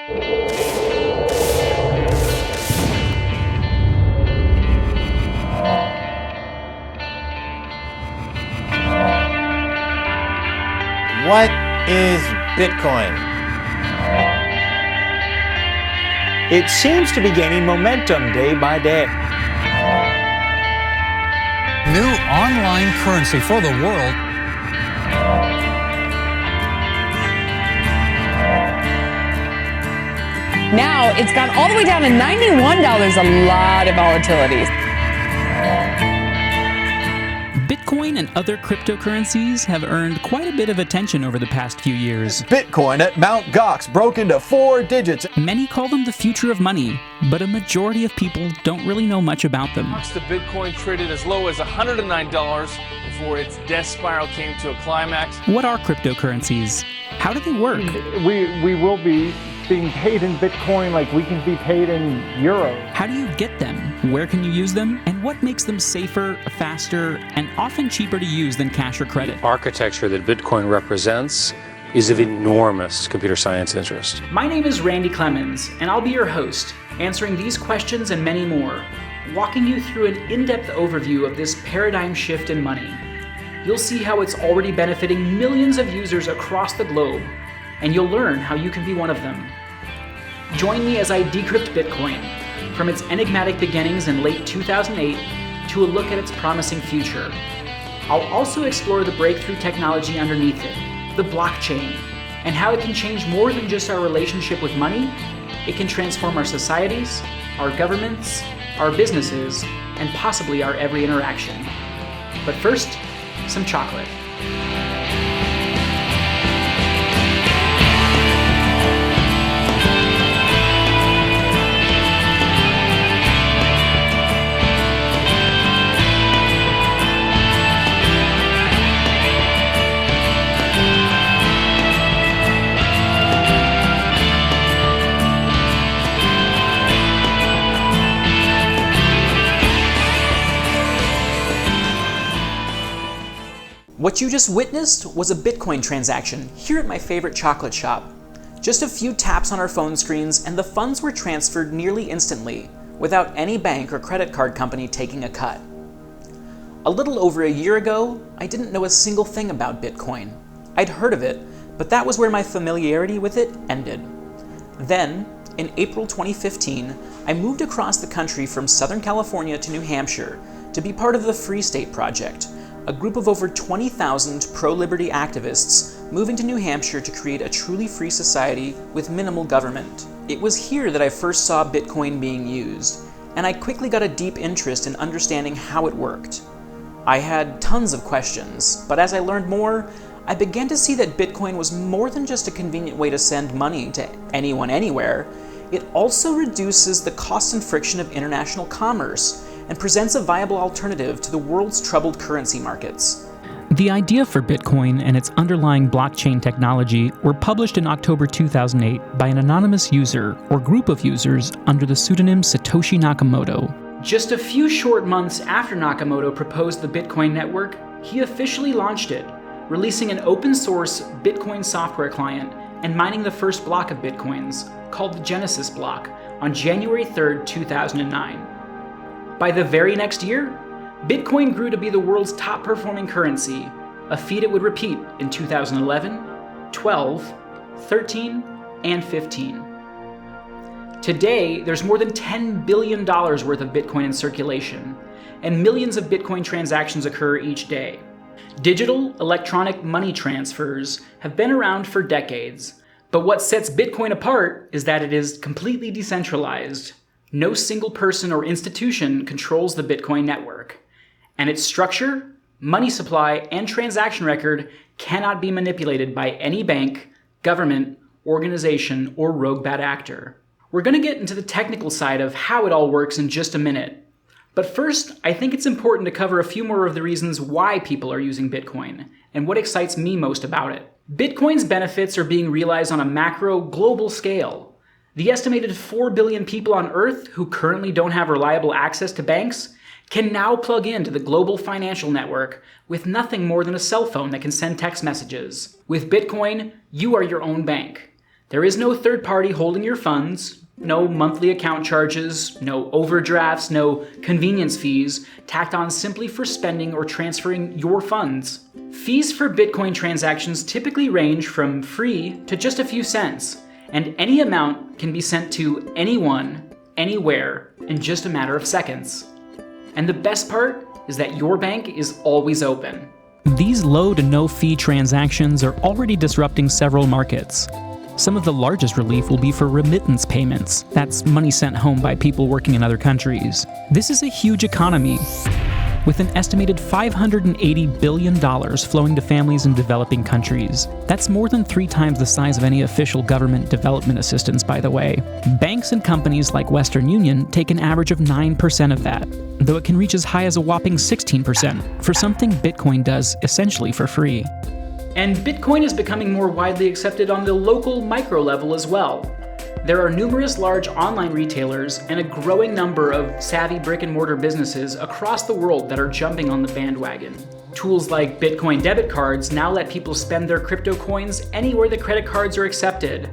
What is Bitcoin? It seems to be gaining momentum day by day. New online currency for the world. Now it's gone all the way down to $91, a lot of volatility. Bitcoin and other cryptocurrencies have earned quite a bit of attention over the past few years. Bitcoin at Mt. Gox broke into 4 digits. Many call them the future of money, but a majority of people don't really know much about them. The Bitcoin traded as low as $109 before its death spiral came to a climax. What are cryptocurrencies? How do they work? We will be being paid in Bitcoin like we can be paid in euros. How do you get them? Where can you use them? And what makes them safer, faster, and often cheaper to use than cash or credit? Architecture that Bitcoin represents is of enormous computer science interest. My name is Randy Clemens, and I'll be your host, answering these questions and many more, walking you through an in-depth overview of this paradigm shift in money. You'll see how it's already benefiting millions of users across the globe, and you'll learn how you can be one of them. Join me as I decrypt Bitcoin, from its enigmatic beginnings in late 2008 to a look at its promising future. I'll also explore the breakthrough technology underneath it, the blockchain, and how it can change more than just our relationship with money. It can transform our societies, our governments, our businesses, and possibly our every interaction. But first, some chocolate. What you just witnessed was a Bitcoin transaction here at my favorite chocolate shop. Just a few taps on our phone screens and the funds were transferred nearly instantly, without any bank or credit card company taking a cut. A little over a year ago, I didn't know a single thing about Bitcoin. I'd heard of it, but that was where my familiarity with it ended. Then, in April 2015, I moved across the country from Southern California to New Hampshire to be part of the Free State Project, a group of over 20,000 pro-liberty activists moving to New Hampshire to create a truly free society with minimal government. It was here that I first saw Bitcoin being used, and I quickly got a deep interest in understanding how it worked. I had tons of questions, but as I learned more, I began to see that Bitcoin was more than just a convenient way to send money to anyone anywhere. It also reduces the cost and friction of international commerce, and presents a viable alternative to the world's troubled currency markets. The idea for Bitcoin and its underlying blockchain technology were published in October 2008 by an anonymous user or group of users under the pseudonym Satoshi Nakamoto. Just a few short months after Nakamoto proposed the Bitcoin network, he officially launched it, releasing an open-source Bitcoin software client and mining the first block of Bitcoins, called the Genesis block, on January 3rd, 2009. By the very next year, Bitcoin grew to be the world's top-performing currency, a feat it would repeat in 2011, 12, 13, and 15. Today, there's more than $10 billion worth of Bitcoin in circulation, and millions of Bitcoin transactions occur each day. Digital electronic money transfers have been around for decades, but what sets Bitcoin apart is that it is completely decentralized. No single person or institution controls the Bitcoin network, and its structure, money supply, and transaction record cannot be manipulated by any bank, government, organization, or rogue bad actor. We're going to get into the technical side of how it all works in just a minute. But first, I think it's important to cover a few more of the reasons why people are using Bitcoin, and what excites me most about it. Bitcoin's benefits are being realized on a macro, global scale. The estimated 4 billion people on Earth who currently don't have reliable access to banks can now plug into the global financial network with nothing more than a cell phone that can send text messages. With Bitcoin, you are your own bank. There is no third party holding your funds, no monthly account charges, no overdrafts, no convenience fees tacked on simply for spending or transferring your funds. Fees for Bitcoin transactions typically range from free to just a few cents, and any amount can be sent to anyone, anywhere, in just a matter of seconds. And the best part is that your bank is always open. These low to no fee transactions are already disrupting several markets. Some of the largest relief will be for remittance payments. That's money sent home by people working in other countries. This is a huge economy, with an estimated $580 billion flowing to families in developing countries. That's more than 3 times the size of any official government development assistance, by the way. Banks and companies like Western Union take an average of 9% of that, though it can reach as high as a whopping 16% for something Bitcoin does essentially for free. And Bitcoin is becoming more widely accepted on the local micro level as well. There are numerous large online retailers and a growing number of savvy brick-and-mortar businesses across the world that are jumping on the bandwagon. Tools like Bitcoin debit cards now let people spend their crypto coins anywhere the credit cards are accepted.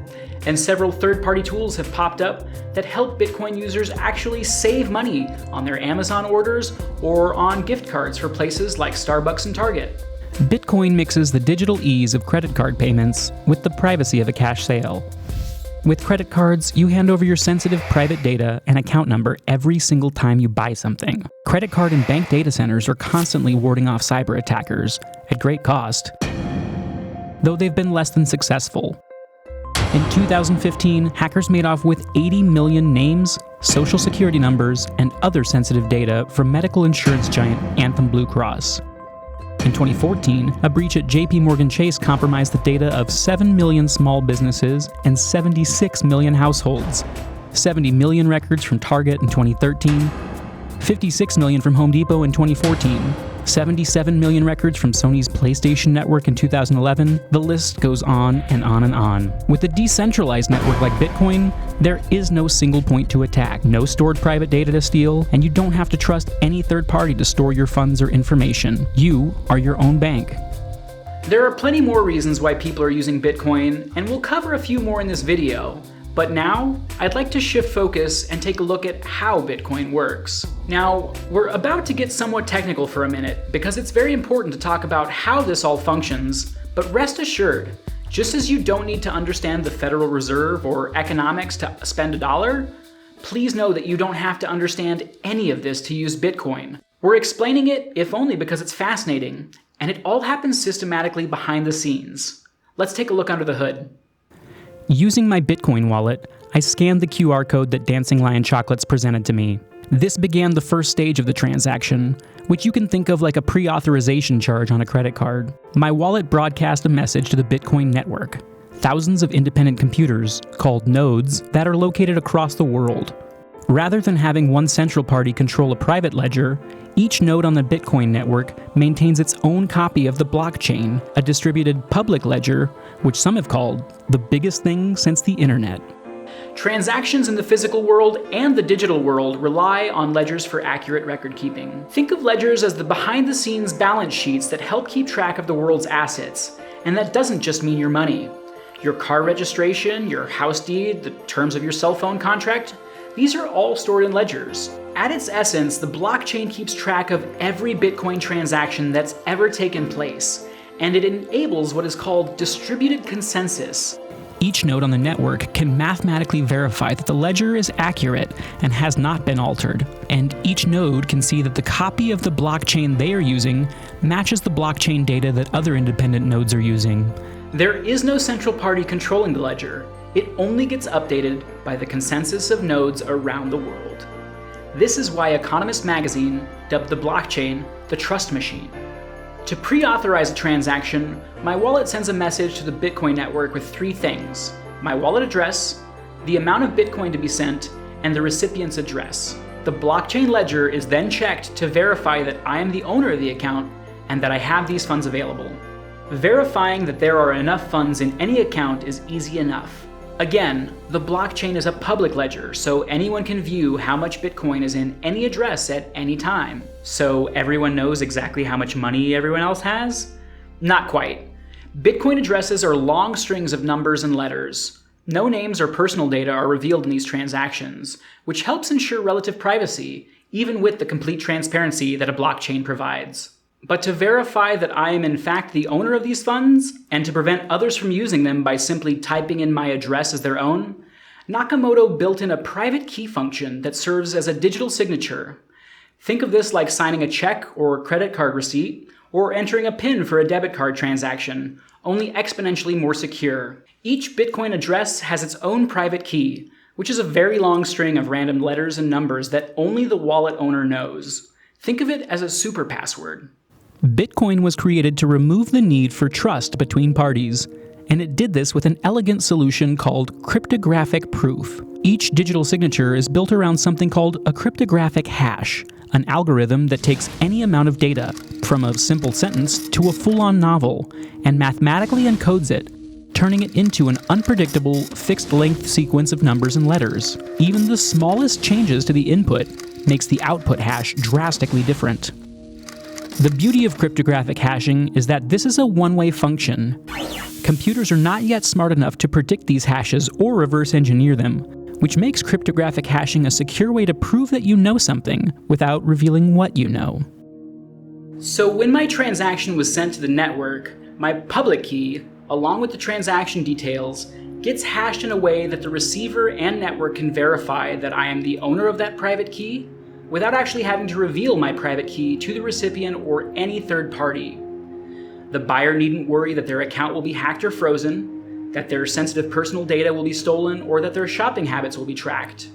And several third-party tools have popped up that help Bitcoin users actually save money on their Amazon orders or on gift cards for places like Starbucks and Target. Bitcoin mixes the digital ease of credit card payments with the privacy of a cash sale. With credit cards, you hand over your sensitive private data and account number every single time you buy something. Credit card and bank data centers are constantly warding off cyber attackers, at great cost, though they've been less than successful. In 2015, hackers made off with 80 million names, social security numbers, and other sensitive data from medical insurance giant Anthem Blue Cross. In 2014, a breach at JP Morgan Chase compromised the data of 7 million small businesses and 76 million households. 70 million records from Target in 2013, 56 million from Home Depot in 2014, 77 million records from Sony's PlayStation Network in 2011. The list goes on and on and on. With a decentralized network like Bitcoin, there is no single point to attack, no stored private data to steal, and you don't have to trust any third party to store your funds or information. You are your own bank. There are plenty more reasons why people are using Bitcoin, and we'll cover a few more in this video. But now, I'd like to shift focus and take a look at how Bitcoin works. Now, we're about to get somewhat technical for a minute, because it's very important to talk about how this all functions, but rest assured, just as you don't need to understand the Federal Reserve or economics to spend $1, please know that you don't have to understand any of this to use Bitcoin. We're explaining it, if only because it's fascinating, and it all happens systematically behind the scenes. Let's take a look under the hood. Using my Bitcoin wallet, I scanned the QR code that Dancing Lion Chocolates presented to me. This began the first stage of the transaction, which you can think of like a pre-authorization charge on a credit card. My wallet broadcast a message to the Bitcoin network, thousands of independent computers, called nodes, that are located across the world. Rather than having one central party control a private ledger, each node on the Bitcoin network maintains its own copy of the blockchain, a distributed public ledger, which some have called the biggest thing since the internet. Transactions in the physical world and the digital world rely on ledgers for accurate record keeping. Think of ledgers as the behind-the-scenes balance sheets that help keep track of the world's assets. And that doesn't just mean your money. Your car registration, your house deed, the terms of your cell phone contract, these are all stored in ledgers. At its essence, the blockchain keeps track of every Bitcoin transaction that's ever taken place, and it enables what is called distributed consensus. Each node on the network can mathematically verify that the ledger is accurate and has not been altered, and each node can see that the copy of the blockchain they are using matches the blockchain data that other independent nodes are using. There is no central party controlling the ledger. It only gets updated by the consensus of nodes around the world. This is why Economist magazine dubbed the blockchain the trust machine. To pre-authorize a transaction, my wallet sends a message to the Bitcoin network with 3 things: my wallet address, the amount of Bitcoin to be sent, and the recipient's address. The blockchain ledger is then checked to verify that I am the owner of the account and that I have these funds available. Verifying that there are enough funds in any account is easy enough. Again, the blockchain is a public ledger, so anyone can view how much Bitcoin is in any address at any time. So everyone knows exactly how much money everyone else has? Not quite. Bitcoin addresses are long strings of numbers and letters. No names or personal data are revealed in these transactions, which helps ensure relative privacy, even with the complete transparency that a blockchain provides. But to verify that I am in fact the owner of these funds, and to prevent others from using them by simply typing in my address as their own, Nakamoto built in a private key function that serves as a digital signature. Think of this like signing a check or credit card receipt, or entering a PIN for a debit card transaction, only exponentially more secure. Each Bitcoin address has its own private key, which is a very long string of random letters and numbers that only the wallet owner knows. Think of it as a super password. Bitcoin was created to remove the need for trust between parties, and it did this with an elegant solution called cryptographic proof. Each digital signature is built around something called a cryptographic hash, an algorithm that takes any amount of data, from a simple sentence to a full-on novel, and mathematically encodes it, turning it into an unpredictable, fixed-length sequence of numbers and letters. Even the smallest changes to the input makes the output hash drastically different. The beauty of cryptographic hashing is that this is a one-way function. Computers are not yet smart enough to predict these hashes or reverse engineer them, which makes cryptographic hashing a secure way to prove that you know something without revealing what you know. So when my transaction was sent to the network, my public key, along with the transaction details, gets hashed in a way that the receiver and network can verify that I am the owner of that private key, without actually having to reveal my private key to the recipient or any third party. The buyer needn't worry that their account will be hacked or frozen, that their sensitive personal data will be stolen, or that their shopping habits will be tracked.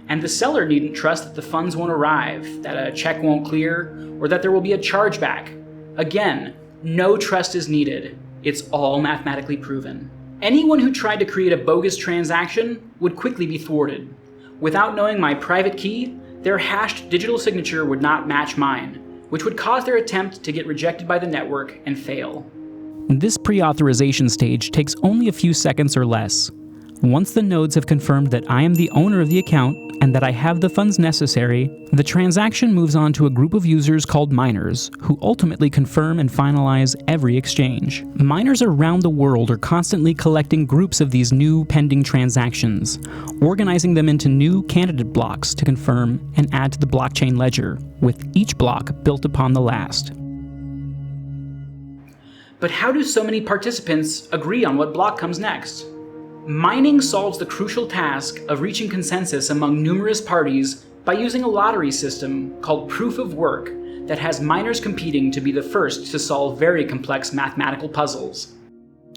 And the seller needn't trust that the funds won't arrive, that a check won't clear, or that there will be a chargeback. Again, no trust is needed. It's all mathematically proven. Anyone who tried to create a bogus transaction would quickly be thwarted. Without knowing my private key, their hashed digital signature would not match mine, which would cause their attempt to get rejected by the network and fail. This pre-authorization stage takes only a few seconds or less. Once the nodes have confirmed that I am the owner of the account and that I have the funds necessary, the transaction moves on to a group of users called miners, who ultimately confirm and finalize every exchange. Miners around the world are constantly collecting groups of these new pending transactions, organizing them into new candidate blocks to confirm and add to the blockchain ledger, with each block built upon the last. But how do so many participants agree on what block comes next? Mining solves the crucial task of reaching consensus among numerous parties by using a lottery system called proof of work that has miners competing to be the first to solve very complex mathematical puzzles.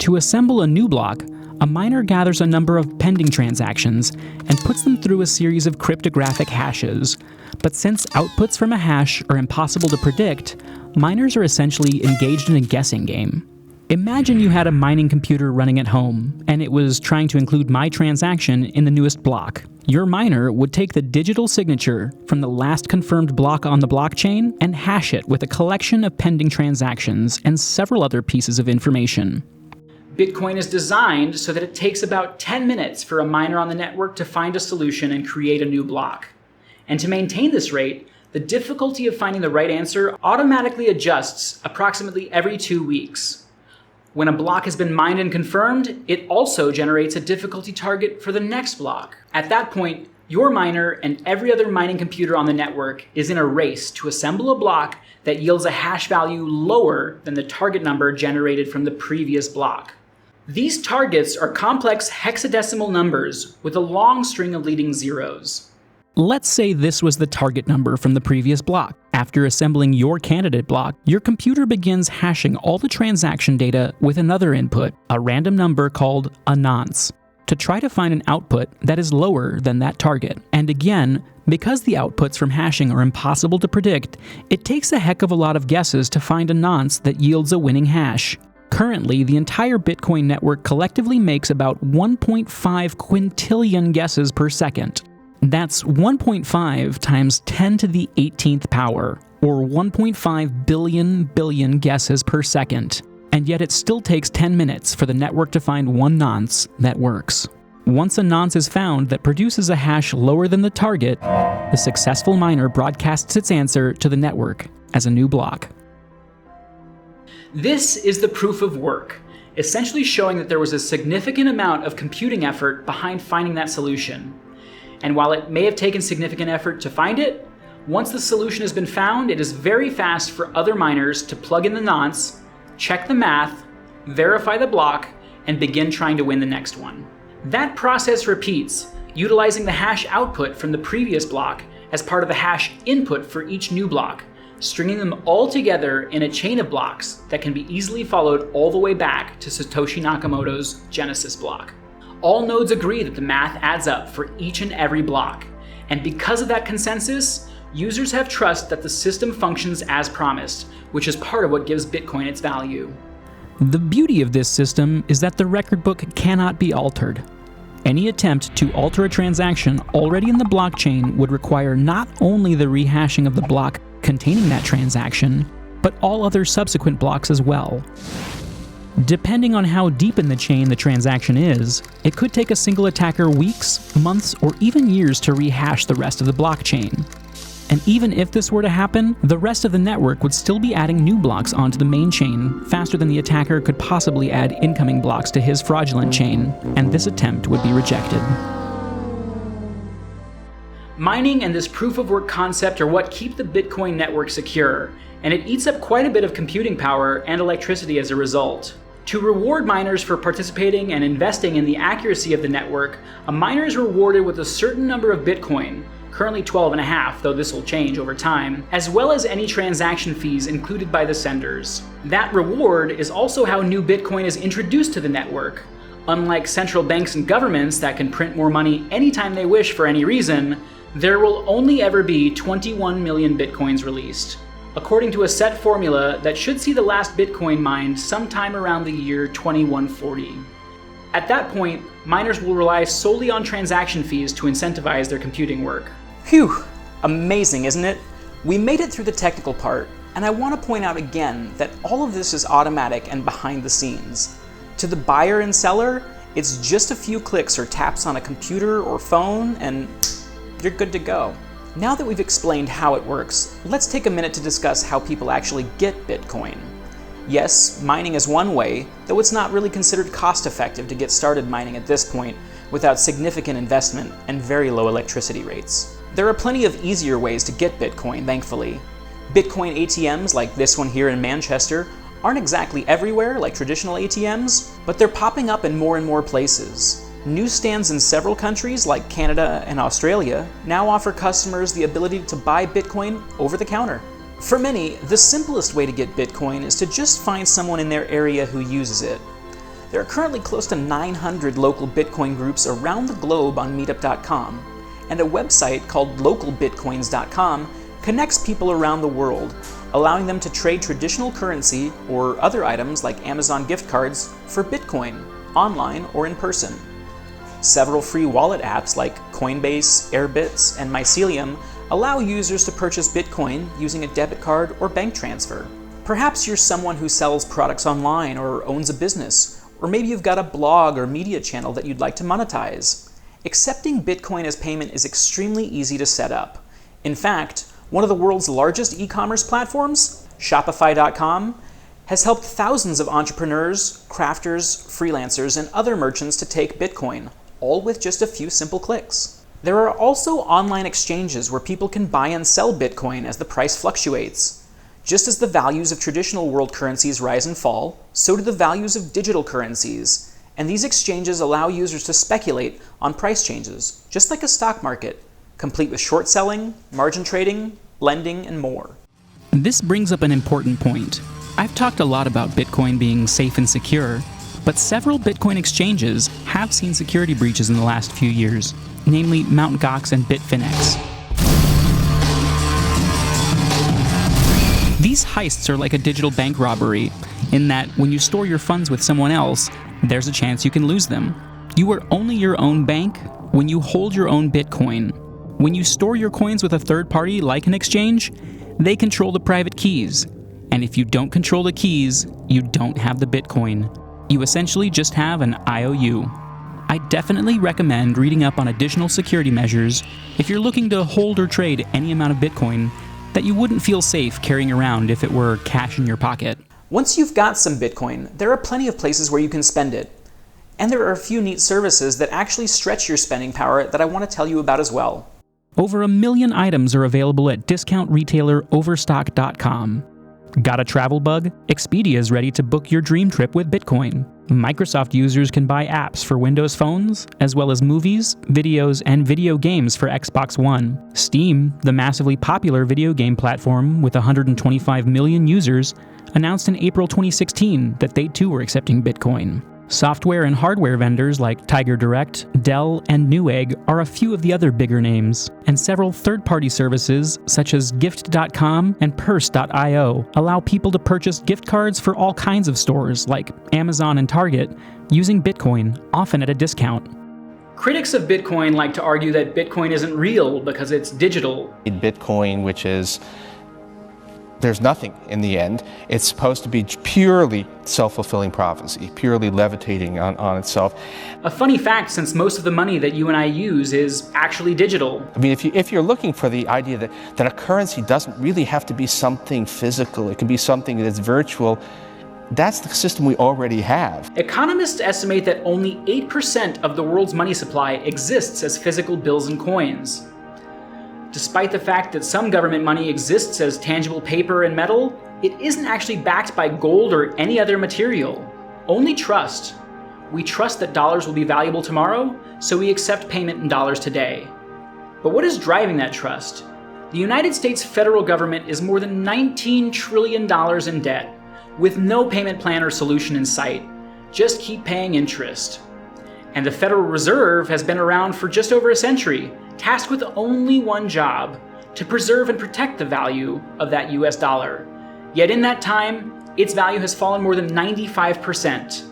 To assemble a new block, a miner gathers a number of pending transactions and puts them through a series of cryptographic hashes. But since outputs from a hash are impossible to predict, miners are essentially engaged in a guessing game. Imagine you had a mining computer running at home, and it was trying to include my transaction in the newest block. Your miner would take the digital signature from the last confirmed block on the blockchain and hash it with a collection of pending transactions and several other pieces of information. Bitcoin is designed so that it takes about 10 minutes for a miner on the network to find a solution and create a new block. And to maintain this rate, the difficulty of finding the right answer automatically adjusts approximately every 2 weeks. When a block has been mined and confirmed, it also generates a difficulty target for the next block. At that point, your miner and every other mining computer on the network is in a race to assemble a block that yields a hash value lower than the target number generated from the previous block. These targets are complex hexadecimal numbers with a long string of leading zeros. Let's say this was the target number from the previous block. After assembling your candidate block, your computer begins hashing all the transaction data with another input, a random number called a nonce, to try to find an output that is lower than that target. And again, because the outputs from hashing are impossible to predict, it takes a heck of a lot of guesses to find a nonce that yields a winning hash. Currently, the entire Bitcoin network collectively makes about 1.5 quintillion guesses per second. That's 1.5 times 10 to the 18th power, or 1.5 billion guesses per second. And yet it still takes 10 minutes for the network to find one nonce that works. Once a nonce is found that produces a hash lower than the target, the successful miner broadcasts its answer to the network as a new block. This is the proof of work, essentially showing that there was a significant amount of computing effort behind finding that solution. And while it may have taken significant effort to find it, once the solution has been found, it is very fast for other miners to plug in the nonce, check the math, verify the block, and begin trying to win the next one. That process repeats, utilizing the hash output from the previous block as part of the hash input for each new block, stringing them all together in a chain of blocks that can be easily followed all the way back to Satoshi Nakamoto's Genesis block. All nodes agree that the math adds up for each and every block, and because of that consensus, users have trust that the system functions as promised, which is part of what gives Bitcoin its value. The beauty of this system is that the record book cannot be altered. Any attempt to alter a transaction already in the blockchain would require not only the rehashing of the block containing that transaction, but all other subsequent blocks as well. Depending on how deep in the chain the transaction is, it could take a single attacker weeks, months, or even years to rehash the rest of the blockchain. And even if this were to happen, the rest of the network would still be adding new blocks onto the main chain faster than the attacker could possibly add incoming blocks to his fraudulent chain, and this attempt would be rejected. Mining and this proof-of-work concept are what keep the Bitcoin network secure, and it eats up quite a bit of computing power and electricity as a result. To reward miners for participating and investing in the accuracy of the network, a miner is rewarded with a certain number of Bitcoin, currently 12.5, though this will change over time, as well as any transaction fees included by the senders. That reward is also how new Bitcoin is introduced to the network. Unlike central banks and governments that can print more money anytime they wish for any reason, there will only ever be 21 million Bitcoins released, according to a set formula that should see the last Bitcoin mined sometime around the year 2140. At that point, miners will rely solely on transaction fees to incentivize their computing work. Phew! Amazing, isn't it? We made it through the technical part, and I want to point out again that all of this is automatic and behind the scenes. To the buyer and seller, it's just a few clicks or taps on a computer or phone, and you're good to go. Now that we've explained how it works, let's take a minute to discuss how people actually get Bitcoin. Yes, mining is one way, though it's not really considered cost-effective to get started mining at this point without significant investment and very low electricity rates. There are plenty of easier ways to get Bitcoin, thankfully. Bitcoin ATMs like this one here in Manchester aren't exactly everywhere like traditional ATMs, but they're popping up in more and more places. Newsstands in several countries like Canada and Australia now offer customers the ability to buy Bitcoin over the counter. For many, the simplest way to get Bitcoin is to just find someone in their area who uses it. There are currently close to 900 local Bitcoin groups around the globe on meetup.com, and a website called localbitcoins.com connects people around the world, allowing them to trade traditional currency or other items like Amazon gift cards for Bitcoin, online or in person. Several free wallet apps like Coinbase, Airbitz, and Mycelium allow users to purchase Bitcoin using a debit card or bank transfer. Perhaps you're someone who sells products online or owns a business, or maybe you've got a blog or media channel that you'd like to monetize. Accepting Bitcoin as payment is extremely easy to set up. In fact, one of the world's largest e-commerce platforms, Shopify.com, has helped thousands of entrepreneurs, crafters, freelancers, and other merchants to take Bitcoin, all with just a few simple clicks. There are also online exchanges where people can buy and sell Bitcoin as the price fluctuates. Just as the values of traditional world currencies rise and fall, so do the values of digital currencies. And these exchanges allow users to speculate on price changes, just like a stock market, complete with short selling, margin trading, lending, and more. This brings up an important point. I've talked a lot about Bitcoin being safe and secure, but several Bitcoin exchanges have seen security breaches in the last few years, namely Mt. Gox and Bitfinex. These heists are like a digital bank robbery, in that when you store your funds with someone else, there's a chance you can lose them. You are only your own bank when you hold your own Bitcoin. When you store your coins with a third party like an exchange, they control the private keys. And if you don't control the keys, you don't have the Bitcoin. You essentially just have an IOU. I definitely recommend reading up on additional security measures if you're looking to hold or trade any amount of Bitcoin that you wouldn't feel safe carrying around if it were cash in your pocket. Once you've got some Bitcoin, there are plenty of places where you can spend it. And there are a few neat services that actually stretch your spending power that I want to tell you about as well. Over 1 million items are available at discount retailer Overstock.com. Got a travel bug? Expedia is ready to book your dream trip with Bitcoin. Microsoft users can buy apps for Windows phones, as well as movies, videos, and video games for Xbox One. Steam, the massively popular video game platform with 125 million users, announced in April 2016 that they too were accepting Bitcoin. Software and hardware vendors like Tiger Direct, Dell, and Newegg are a few of the other bigger names, and several third-party services such as Gift.com and Purse.io allow people to purchase gift cards for all kinds of stores like Amazon and Target using Bitcoin, often at a discount. Critics of Bitcoin like to argue that Bitcoin isn't real because it's digital. Bitcoin, which is there's nothing in the end. It's supposed to be purely self-fulfilling prophecy, purely levitating on itself. A funny fact, since most of the money that you and I use is actually digital. I mean, if you're looking for the idea that a currency doesn't really have to be something physical, it can be something that's virtual, that's the system we already have. Economists estimate that only 8% of the world's money supply exists as physical bills and coins. Despite the fact that some government money exists as tangible paper and metal, it isn't actually backed by gold or any other material. Only trust. We trust that dollars will be valuable tomorrow, so we accept payment in dollars today. But what is driving that trust? The United States federal government is more than $19 trillion in debt, with no payment plan or solution in sight. Just keep paying interest. And the Federal Reserve has been around for just over a century, tasked with only one job: to preserve and protect the value of that US dollar. Yet in that time, its value has fallen more than 95%.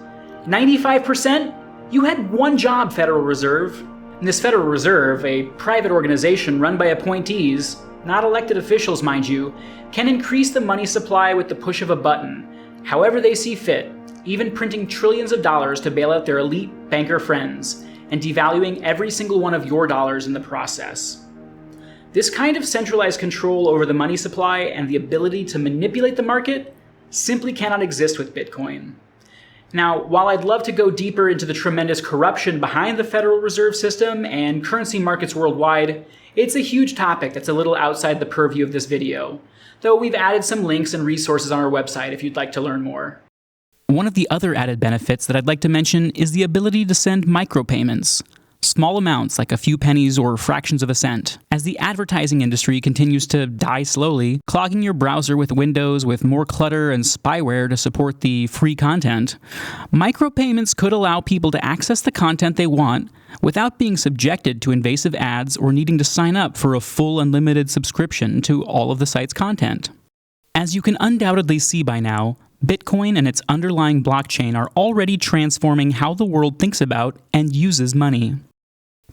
95%? You had one job, Federal Reserve. And this Federal Reserve, a private organization run by appointees, not elected officials mind you, can increase the money supply with the push of a button, however they see fit, even printing trillions of dollars to bail out their elite banker friends, and devaluing every single one of your dollars in the process. This kind of centralized control over the money supply and the ability to manipulate the market simply cannot exist with Bitcoin. Now, while I'd love to go deeper into the tremendous corruption behind the Federal Reserve System and currency markets worldwide, it's a huge topic that's a little outside the purview of this video, though we've added some links and resources on our website if you'd like to learn more. One of the other added benefits that I'd like to mention is the ability to send micropayments. Small amounts like a few pennies or fractions of a cent. As the advertising industry continues to die slowly, clogging your browser with windows with more clutter and spyware to support the free content, micropayments could allow people to access the content they want without being subjected to invasive ads or needing to sign up for a full unlimited subscription to all of the site's content. As you can undoubtedly see by now, Bitcoin and its underlying blockchain are already transforming how the world thinks about and uses money.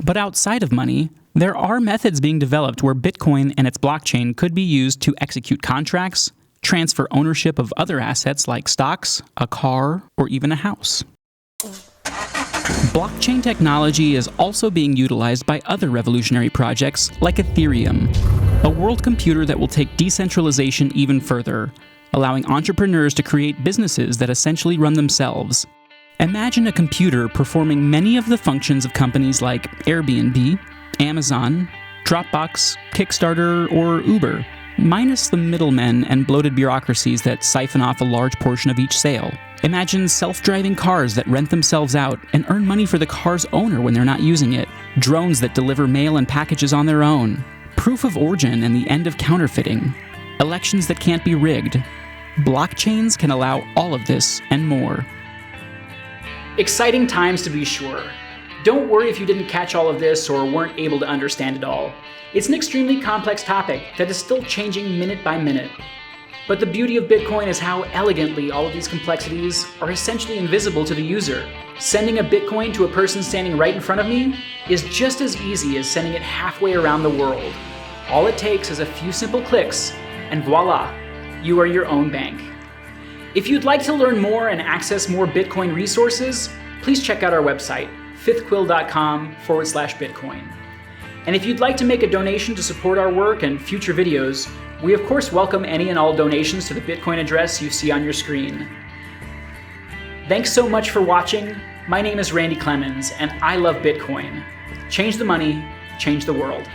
But outside of money, there are methods being developed where Bitcoin and its blockchain could be used to execute contracts, transfer ownership of other assets like stocks, a car, or even a house. Blockchain technology is also being utilized by other revolutionary projects like Ethereum, a world computer that will take decentralization even further, allowing entrepreneurs to create businesses that essentially run themselves. Imagine a computer performing many of the functions of companies like Airbnb, Amazon, Dropbox, Kickstarter, or Uber, minus the middlemen and bloated bureaucracies that siphon off a large portion of each sale. Imagine self-driving cars that rent themselves out and earn money for the car's owner when they're not using it, drones that deliver mail and packages on their own, proof of origin and the end of counterfeiting, elections that can't be rigged. Blockchains can allow all of this and more. Exciting times to be sure. Don't worry if you didn't catch all of this or weren't able to understand it all. It's an extremely complex topic that is still changing minute by minute. But the beauty of Bitcoin is how elegantly all of these complexities are essentially invisible to the user. Sending a Bitcoin to a person standing right in front of me is just as easy as sending it halfway around the world. All it takes is a few simple clicks, and voila, you are your own bank. If you'd like to learn more and access more Bitcoin resources, please check out our website, fifthquill.com/Bitcoin. And if you'd like to make a donation to support our work and future videos, We of course welcome any and all donations to the Bitcoin address you see on your screen. Thanks so much for watching. My name is Randy Clemens, and I love Bitcoin. Change the money, change the world.